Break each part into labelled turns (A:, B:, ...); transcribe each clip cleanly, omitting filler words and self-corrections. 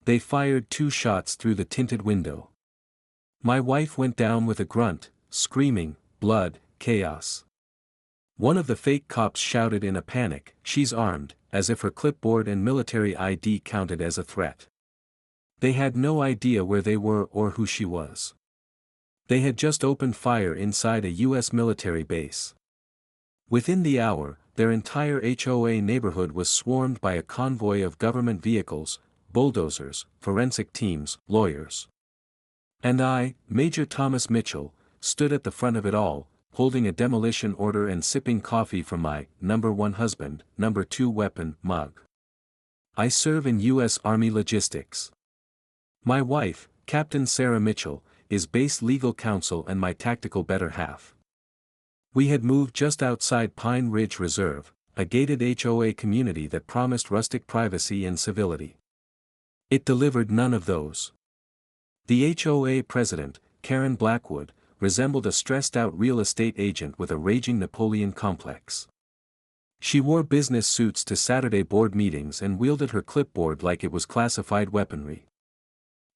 A: They fired 2 shots through the tinted window. My wife went down with a grunt, screaming, "Blood, chaos." One of the fake cops shouted in a panic, "She's armed," as if her clipboard and military ID counted as a threat. They had no idea where they were or who she was. They had just opened fire inside a U.S. military base. Within the hour, their entire HOA neighborhood was swarmed by a convoy of government vehicles, bulldozers, forensic teams, lawyers. And I, Major Thomas Mitchell, stood at the front of it all, holding a demolition order and sipping coffee from my number 1 husband, number 2 weapon mug. I serve in U.S. Army logistics. My wife, Captain Sarah Mitchell, is base legal counsel and my tactical better half. We had moved just outside Pine Ridge Reserve, a gated HOA community that promised rustic privacy and civility. It delivered none of those. The HOA president, Karen Blackwood, resembled a stressed-out real estate agent with a raging Napoleon complex. She wore business suits to Saturday board meetings and wielded her clipboard like it was classified weaponry.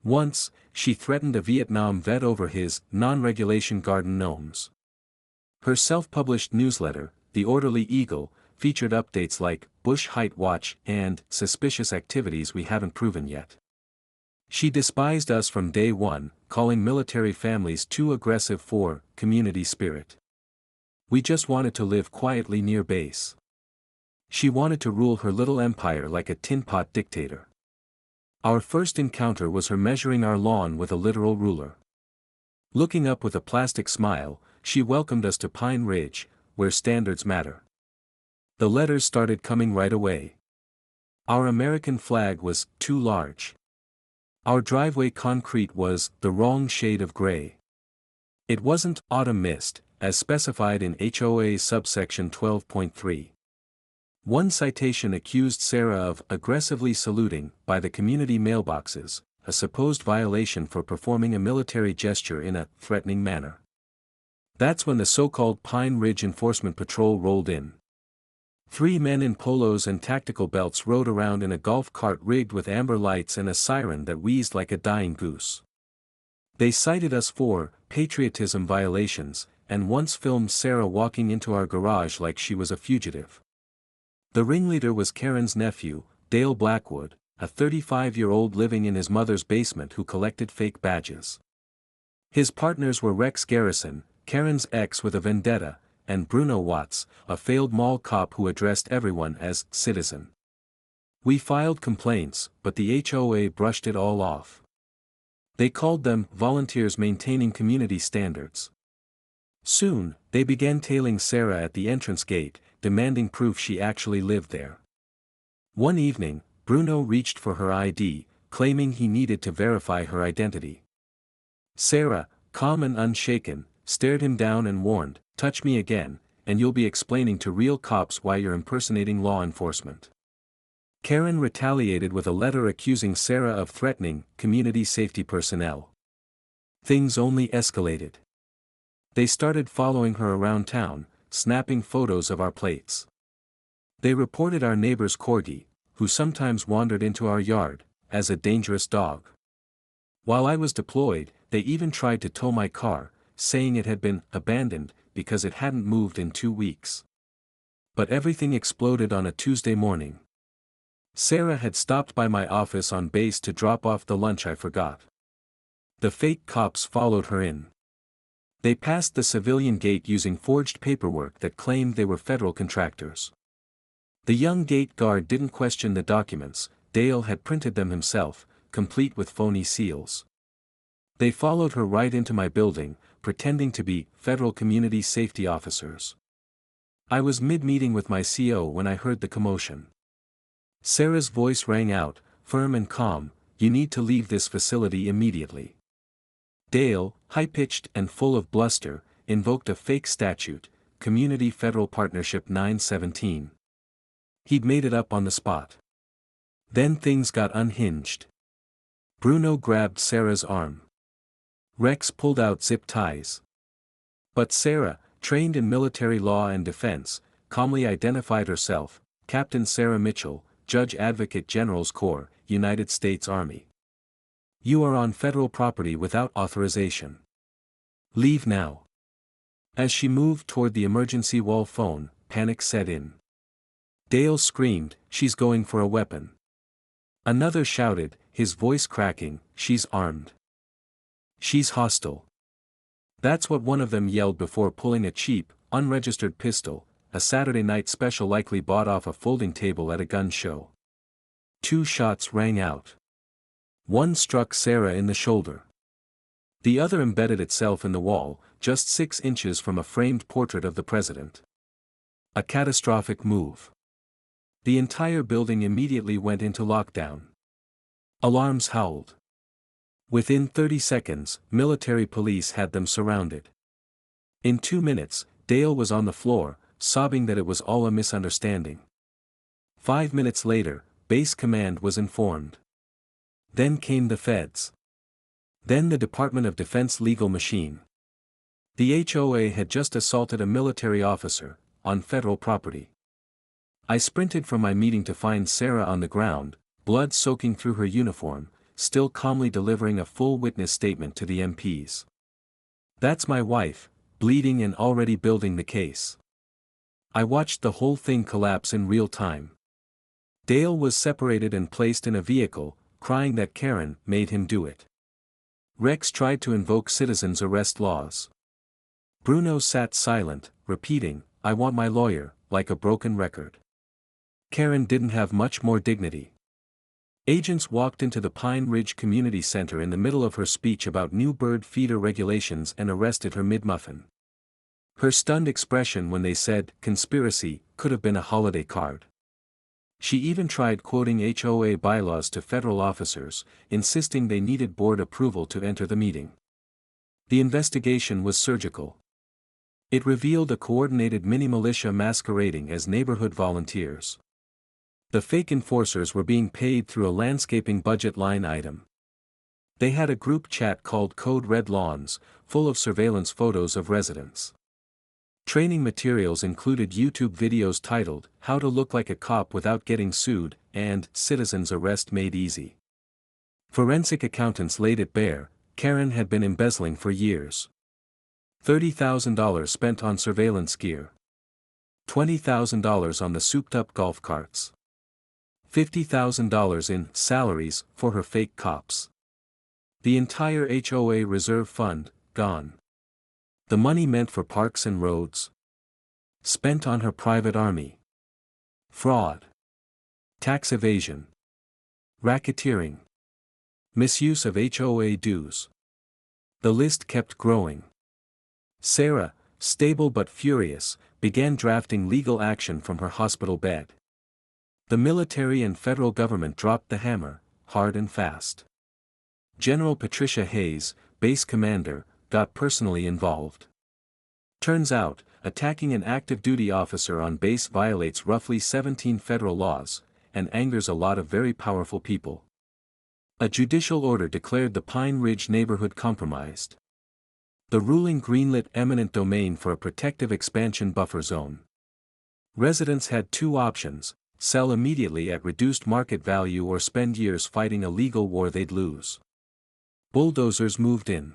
A: Once, she threatened a Vietnam vet over his non-regulation garden gnomes. Her self-published newsletter, The Orderly Eagle, featured updates like Bush Height Watch and suspicious activities we haven't proven yet. She despised us from day one, calling military families too aggressive for community spirit. We just wanted to live quietly near base. She wanted to rule her little empire like a tin pot dictator. Our first encounter was her measuring our lawn with a literal ruler. Looking up with a plastic smile, she welcomed us to Pine Ridge, where standards matter. The letters started coming right away. Our American flag was too large. Our driveway concrete was the wrong shade of gray. It wasn't autumn mist, as specified in HOA subsection 12.3. One citation accused Sarah of aggressively saluting by the community mailboxes, a supposed violation for performing a military gesture in a threatening manner. That's when the so-called Pine Ridge Enforcement Patrol rolled in. 3 men in polos and tactical belts rode around in a golf cart rigged with amber lights and a siren that wheezed like a dying goose. They cited us for patriotism violations, and once filmed Sarah walking into our garage like she was a fugitive. The ringleader was Karen's nephew, Dale Blackwood, a 35-year-old living in his mother's basement who collected fake badges. His partners were Rex Garrison, Karen's ex with a vendetta, and Bruno Watts, a failed mall cop who addressed everyone as citizen. We filed complaints, but the HOA brushed it all off. They called them volunteers maintaining community standards. Soon, they began tailing Sarah at the entrance gate, demanding proof she actually lived there. One evening, Bruno reached for her ID, claiming he needed to verify her identity. Sarah, calm and unshaken, stared him down and warned, "Touch me again, and you'll be explaining to real cops why you're impersonating law enforcement." Karen retaliated with a letter accusing Sarah of threatening community safety personnel. Things only escalated. They started following her around town, snapping photos of our plates. They reported our neighbor's corgi, who sometimes wandered into our yard, as a dangerous dog. While I was deployed, they even tried to tow my car, saying it had been abandoned because it hadn't moved in 2 weeks. But everything exploded on a Tuesday morning. Sarah had stopped by my office on base to drop off the lunch I forgot. The fake cops followed her in. They passed the civilian gate using forged paperwork that claimed they were federal contractors. The young gate guard didn't question the documents, Dale had printed them himself, complete with phony seals. They followed her right into my building, pretending to be federal community safety officers. I was mid-meeting with my CO when I heard the commotion. Sarah's voice rang out, firm and calm, "You need to leave this facility immediately." Dale, high-pitched and full of bluster, invoked a fake statute, Community Federal Partnership 917. He'd made it up on the spot. Then things got unhinged. Bruno grabbed Sarah's arm. Rex pulled out zip ties. But Sarah, trained in military law and defense, calmly identified herself, Captain Sarah Mitchell, Judge Advocate General's Corps, United States Army. You are on federal property without authorization. Leave now. As she moved toward the emergency wall phone, panic set in. Dale screamed, "She's going for a weapon." Another shouted, his voice cracking, "She's armed. She's hostile." That's what one of them yelled before pulling a cheap, unregistered pistol, a Saturday night special likely bought off a folding table at a gun show. 2 shots rang out. One struck Sarah in the shoulder. The other embedded itself in the wall, just 6 inches from a framed portrait of the president. A catastrophic move. The entire building immediately went into lockdown. Alarms howled. Within 30 seconds, military police had them surrounded. In 2 minutes, Dale was on the floor, sobbing that it was all a misunderstanding. 5 minutes later, base command was informed. Then came the feds. Then the Department of Defense legal machine. The HOA had just assaulted a military officer, on federal property. I sprinted from my meeting to find Sarah on the ground, blood soaking through her uniform, still calmly delivering a full witness statement to the MPs. That's my wife, bleeding and already building the case. I watched the whole thing collapse in real time. Dale was separated and placed in a vehicle, crying that Karen made him do it. Rex tried to invoke citizens' arrest laws. Bruno sat silent, repeating, "I want my lawyer," like a broken record. Karen didn't have much more dignity. Agents walked into the Pine Ridge Community Center in the middle of her speech about new bird feeder regulations and arrested her mid-muffin. Her stunned expression when they said, "conspiracy," could have been a holiday card. She even tried quoting HOA bylaws to federal officers, insisting they needed board approval to enter the meeting. The investigation was surgical. It revealed a coordinated mini-militia masquerading as neighborhood volunteers. The fake enforcers were being paid through a landscaping budget line item. They had a group chat called Code Red Lawns, full of surveillance photos of residents. Training materials included YouTube videos titled, "How to Look Like a Cop Without Getting Sued," and "Citizens Arrest Made Easy." Forensic accountants laid it bare, Karen had been embezzling for years. $30,000 spent on surveillance gear. $20,000 on the souped-up golf carts. $50,000 in salaries for her fake cops. The entire HOA reserve fund, gone. The money meant for parks and roads. Spent on her private army. Fraud. Tax evasion. Racketeering. Misuse of HOA dues. The list kept growing. Sarah, stable but furious, began drafting legal action from her hospital bed. The military and federal government dropped the hammer, hard and fast. General Patricia Hayes, base commander, got personally involved. Turns out, attacking an active duty officer on base violates roughly 17 federal laws, and angers a lot of very powerful people. A judicial order declared the Pine Ridge neighborhood compromised. The ruling greenlit eminent domain for a protective expansion buffer zone. Residents had 2 options: sell immediately at reduced market value or spend years fighting a legal war they'd lose. Bulldozers moved in.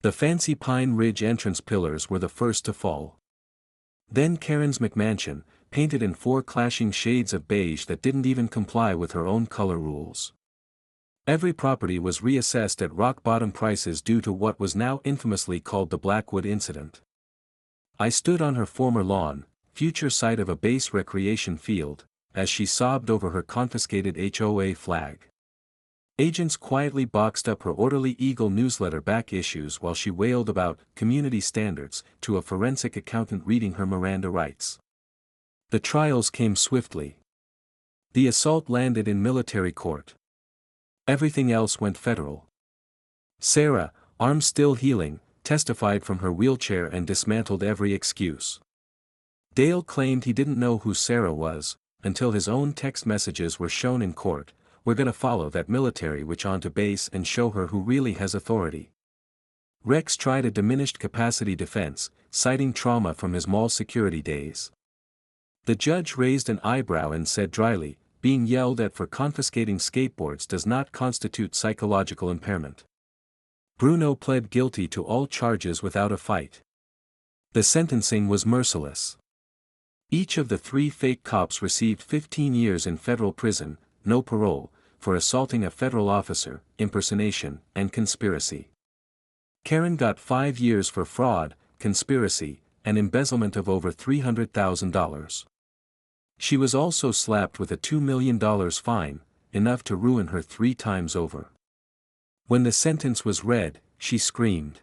A: The fancy Pine Ridge entrance pillars were the first to fall. Then Karen's McMansion, painted in 4 clashing shades of beige that didn't even comply with her own color rules. Every property was reassessed at rock-bottom prices due to what was now infamously called the Blackwood incident. I stood on her former lawn, future site of a base recreation field, as she sobbed over her confiscated HOA flag. Agents quietly boxed up her Orderly Eagle newsletter back issues while she wailed about community standards to a forensic accountant reading her Miranda rights. The trials came swiftly. The assault landed in military court. Everything else went federal. Sarah, arm still healing, testified from her wheelchair and dismantled every excuse. Dale claimed he didn't know who Sarah was, until his own text messages were shown in court. "We're gonna follow that military witch onto base and show her who really has authority." Rex tried a diminished capacity defense, citing trauma from his mall security days. The judge raised an eyebrow and said dryly, being yelled at for confiscating skateboards does not constitute psychological impairment. Bruno pled guilty to all charges without a fight. The sentencing was merciless. Each of the 3 fake cops received 15 years in federal prison, no parole, for assaulting a federal officer, impersonation, and conspiracy. Karen got 5 years for fraud, conspiracy, and embezzlement of over $300,000. She was also slapped with a $2 million fine, enough to ruin her 3 times over. When the sentence was read, she screamed.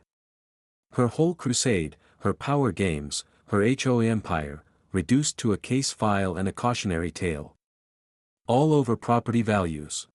A: Her whole crusade, her power games, her HOA empire, reduced to a case file and a cautionary tale. All over property values.